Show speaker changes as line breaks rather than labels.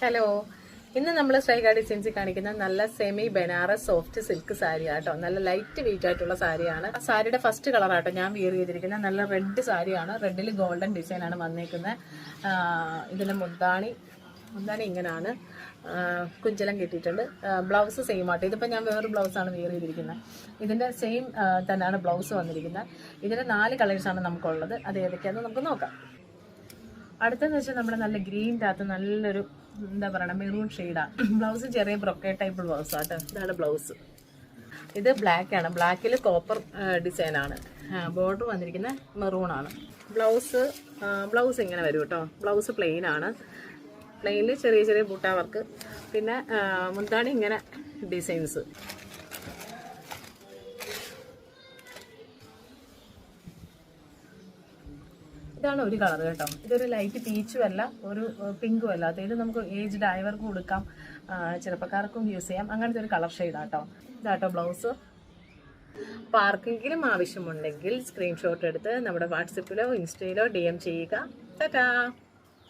Hello, ഇന്ന് നമ്മൾ ശ്രീകാ ഡിസൈൻസിൽ കാണിക്കുന്ന നല്ല semi Banaras soft silk sari ആട്ടോ. നല്ല ലൈറ്റ് വെയിറ്റ് ആയിട്ടുള്ള സാരിയാണ്. സാരിയുടെ ഫസ്റ്റ് കളർ ആട്ടോ ഞാൻ വിയർ ചെയ്തിരിക്കുന്നത്. നല്ല റെഡ് സാരിയാണ്. റെഡിൽ ഗോൾഡൻ ഡിസൈൻ ആണ് വന്നേക്കുന്നത്. ഇതിന്റെ മുന്താണി ഇങ്ങനെയാണ്. കുഞ്ചലം കിട്ടിയിട്ടുണ്ട്. ബ്ലൗസ് സെയിം ആട്ടോ. ഇതിപ്പോൾ ഞാൻ വേറൊരു ബ്ലൗസാണ് വിയർ ചെയ്തിരിക്കുന്നത്. ഇതിന്റെ സെയിം തന്നെയാണ് ബ്ലൗസ് വന്നിരിക്കുന്നത്. ഇതിന്റെ 4 കളേഴ്സാണ് നമുക്കുള്ളത്. അത് ഏതൊക്കെയാണെന്ന് നമുക്ക് നോക്കാം. അടുത്തെന്ന് വെച്ചാൽ നമ്മുടെ നല്ല ഗ്രീൻ്റെ അകത്ത് നല്ലൊരു എന്താ പറയുക മെറൂൺ ഷെയ്ഡാണ്. ബ്ലൗസ് ചെറിയ ബ്രൊക്കേറ്റ് ടൈപ്പ് ബ്ലൗസ് ആട്ടോ. ഇതാണ് ബ്ലൗസ്. ഇത് ബ്ലാക്ക് ആണ്. ബ്ലാക്കിൽ കോപ്പർ ഡിസൈനാണ്. ബോർഡർ വന്നിരിക്കുന്ന മെറൂൺ ആണ്. ബ്ലൗസ് ഇങ്ങനെ വരും കേട്ടോ. ബ്ലൗസ് പ്ലെയിൻ ആണ്. പ്ലെയിനിൽ ചെറിയ ചെറിയ ബൂട്ടാ വർക്ക്. പിന്നെ മുന്താണി ഇങ്ങനെ ഡിസൈൻസ്. ഇതാണ് ഒരു കളർ കേട്ടോ. ഇതൊരു ലൈറ്റ് പീച്ചും അല്ല, ഒരു പിങ്കും അല്ലാത്ത. ഇത് നമുക്ക് ഏജ്ഡ് ആയവർക്കും കൊടുക്കാം, ചെറുപ്പക്കാർക്കും യൂസ് ചെയ്യാം. അങ്ങനത്തെ ഒരു കളർ ഷെയ്ഡാട്ടോ. ഇതാട്ടോ ബ്ലൗസ്. അപ്പോൾ ആർക്കെങ്കിലും ആവശ്യമുണ്ടെങ്കിൽ സ്ക്രീൻഷോട്ട് എടുത്ത് നമ്മുടെ വാട്സപ്പിലോ ഇൻസ്റ്റയിലോ DM ചെയ്യുക. ടാറ്റാ.